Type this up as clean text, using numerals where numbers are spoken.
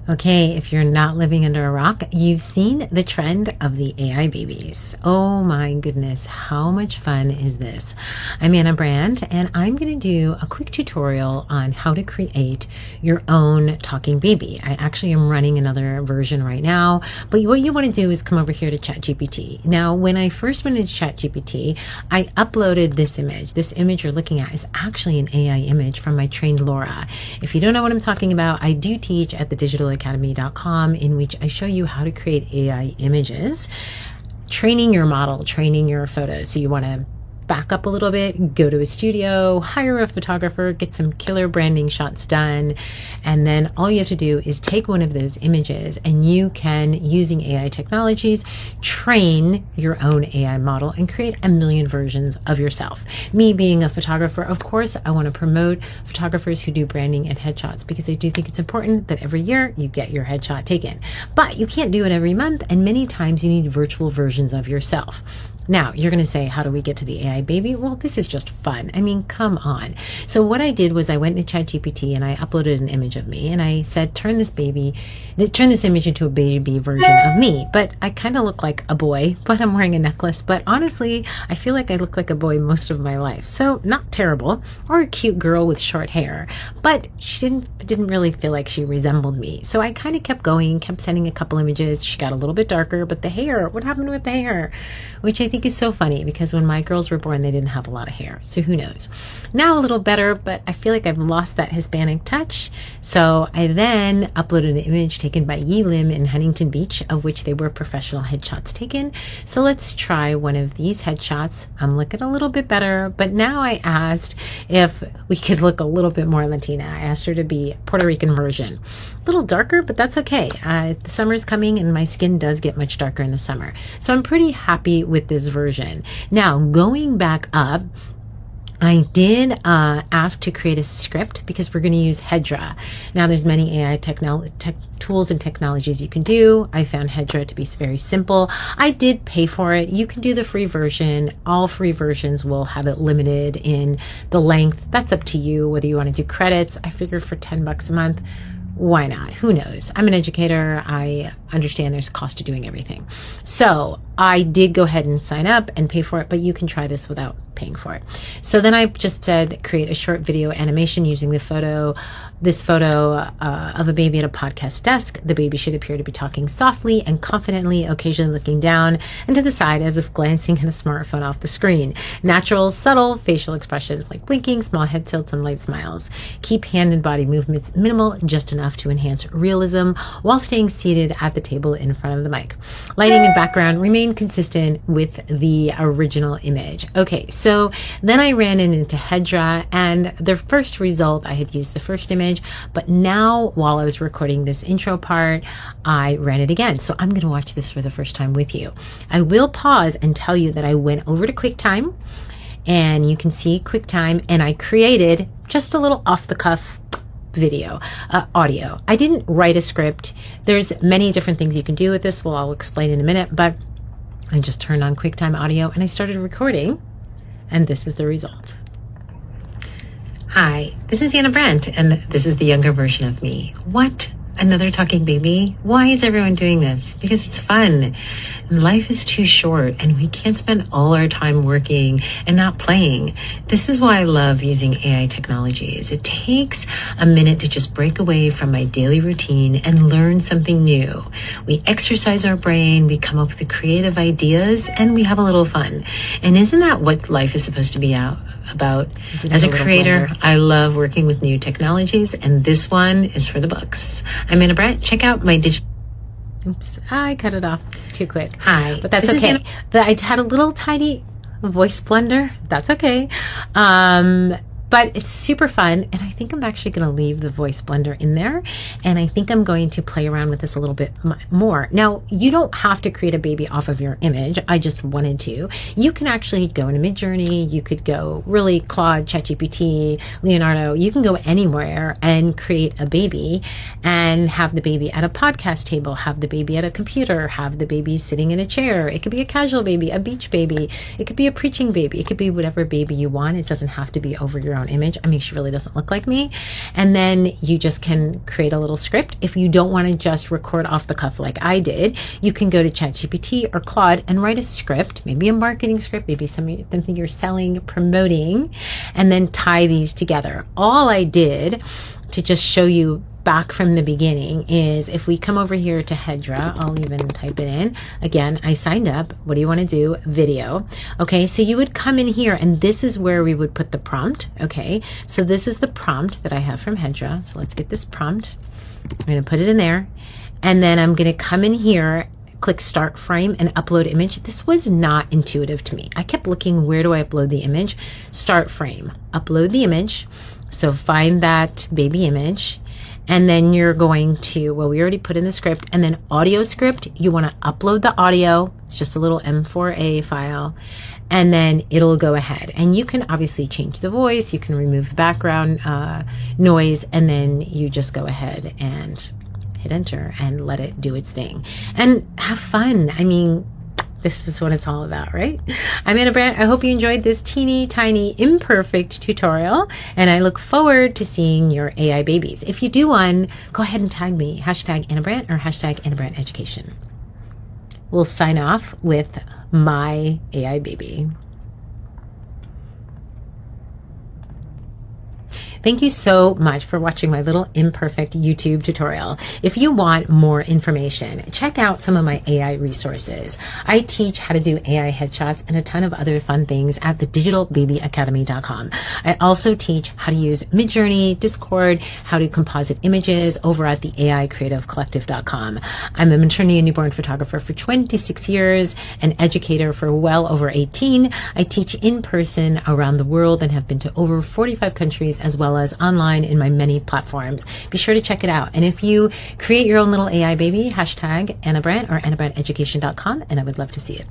Okay, if you're not living under a rock, you've seen the trend of the AI babies. Oh my goodness, how much fun is this? I'm Anna Brand, and I'm going to do a quick tutorial on how to create your own talking baby. I actually am running another version right now, but what you want to do is come over here to ChatGPT. Now, when I first went into ChatGPT, I uploaded this image. This image you're looking at is actually an AI image from my trained Laura. If you don't know what I'm talking about, I do teach at the digitalacademy.com, in which I show you how to create AI images, training your model, training your photos. So you want to back up a little bit, go to a studio, hire a photographer, get some killer branding shots done, and then all you have to do is take one of those images and you can, using AI technologies, train your own AI model and create a million versions of yourself. Me being a photographer, of course, I want to promote photographers who do branding and headshots because I do think it's important that every year you get your headshot taken. But you can't do it every month, and many times you need virtual versions of yourself. Now, you're going to say, how do we get to the AI baby? Well, this is just fun. I mean, come on. So what I did was I went into ChatGPT and I uploaded an image of me and I said, turn this image into a baby version of me. But I kind of look like a boy, but I'm wearing a necklace. But honestly, I feel like I look like a boy most of my life. So not terrible, or a cute girl with short hair. But she didn't really feel like she resembled me. So I kind of kept going, kept sending a couple images. She got a little bit darker, but the hair, what happened with the hair? Which I think is so funny because when my girls were born, they didn't have a lot of hair. So who knows? Now a little better, but I feel like I've lost that Hispanic touch. So I then uploaded an image taken by Yi Lim in Huntington Beach, of which they were professional headshots taken. So let's try one of these headshots. I'm looking a little bit better, but now I asked if we could look a little bit more Latina. I asked her to be Puerto Rican version. A little darker, but that's okay. The summer's coming and my skin does get much darker in the summer. So I'm pretty happy with this version. Now, going back up, I did ask to create a script because we're going to use Hedra. Now, there's many AI tools and technologies you can do. I found Hedra to be very simple. I did pay for it. You can do the free version. All free versions will have it limited in the length. That's up to you, whether you want to do credits. I figured for $10 a month, why not? Who knows? I'm an educator. I understand there's cost to doing everything. So I did go ahead and sign up and pay for it, but you can try this without paying for it. So then I just said, create a short video animation using this photo of a baby at a podcast desk. The baby should appear to be talking softly and confidently, occasionally looking down and to the side as if glancing at a smartphone off the screen. Natural, subtle facial expressions like blinking, small head tilts, and light smiles. Keep hand and body movements minimal, just enough to enhance realism while staying seated at the table in front of the mic. Lighting and background remain consistent with the original image. Okay, so then I ran it into Hedra, and the first result, I had used the first image, but now while I was recording this intro part, I ran it again. So I'm going to watch this for the first time with you. I will pause and tell you that I went over to QuickTime, and you can see QuickTime, and I created just a little off-the-cuff audio. I didn't write a script. There's many different things you can do with this. Well, I'll explain in a minute, but I just turned on QuickTime audio and I started recording, and this is the result. Hi, this is Anna Brand, and this is the younger version of me. What? Another talking baby? Why is everyone doing this? Because it's fun. Life is too short and we can't spend all our time working and not playing. This is why I love using AI technologies. It takes a minute to just break away from my daily routine and learn something new. We exercise our brain, we come up with creative ideas, and we have a little fun. And isn't that what life is supposed to be about? As a creator, I love working with new technologies, and this one is for the books. I'm Anna Brett. Check out my digital... Oops, I cut it off too quick. Hi. But that's okay. I had a little tiny voice blender. That's okay. But it's super fun, and I think I'm actually going to leave the voice blender in there, and I think I'm going to play around with this a little bit more. Now, you don't have to create a baby off of your image. I just wanted to. You can actually go into Midjourney. You could go really Claude, ChatGPT, Leonardo. You can go anywhere and create a baby and have the baby at a podcast table, have the baby at a computer, have the baby sitting in a chair. It could be a casual baby, a beach baby. It could be a preaching baby. It could be whatever baby you want. It doesn't have to be over your own image. I mean, she really doesn't look like me. And then you just can create a little script. If you don't want to just record off the cuff like I did, you can go to ChatGPT or Claude and write a script, maybe a marketing script, maybe something you're selling, promoting, and then tie these together. All I did to just show you back from the beginning is if we come over here to Hedra, I'll even type it in. Again, I signed up. What do you want to do? Video. Okay, so you would come in here and this is where we would put the prompt. Okay, so this is the prompt that I have from Hedra. So let's get this prompt. I'm going to put it in there. And then I'm going to come in here, click start frame and upload image. This was not intuitive to me. I kept looking, where do I upload the image? Start frame, upload the image. So find that baby image. And then you're going to, well, we already put in the script, and then audio script, you want to upload the audio. It's just a little M4A file, and then it'll go ahead. And you can obviously change the voice, you can remove the background noise, and then you just go ahead and hit enter and let it do its thing. And have fun. I mean, this is what it's all about, right? I'm Anna Brandt. I hope you enjoyed this teeny tiny imperfect tutorial, and I look forward to seeing your AI babies. If you do one, go ahead and tag me, hashtag Anna Brandt or hashtag Anna Brandt Education. We'll sign off with my AI baby. Thank you so much for watching my little imperfect YouTube tutorial. If you want more information, check out some of my AI resources. I teach how to do AI headshots and a ton of other fun things at thedigitalbabyacademy.com. I also teach how to use Midjourney, Discord, how to composite images over at the AIcreativecollective.com. I'm a maternity and newborn photographer for 26 years, an educator for well over 18. I teach in person around the world and have been to over 45 countries as well as online in my many platforms. Be sure to check it out. And if you create your own little AI baby, hashtag Anna Brandt or AnnaBrandtEducation.com, and I would love to see it.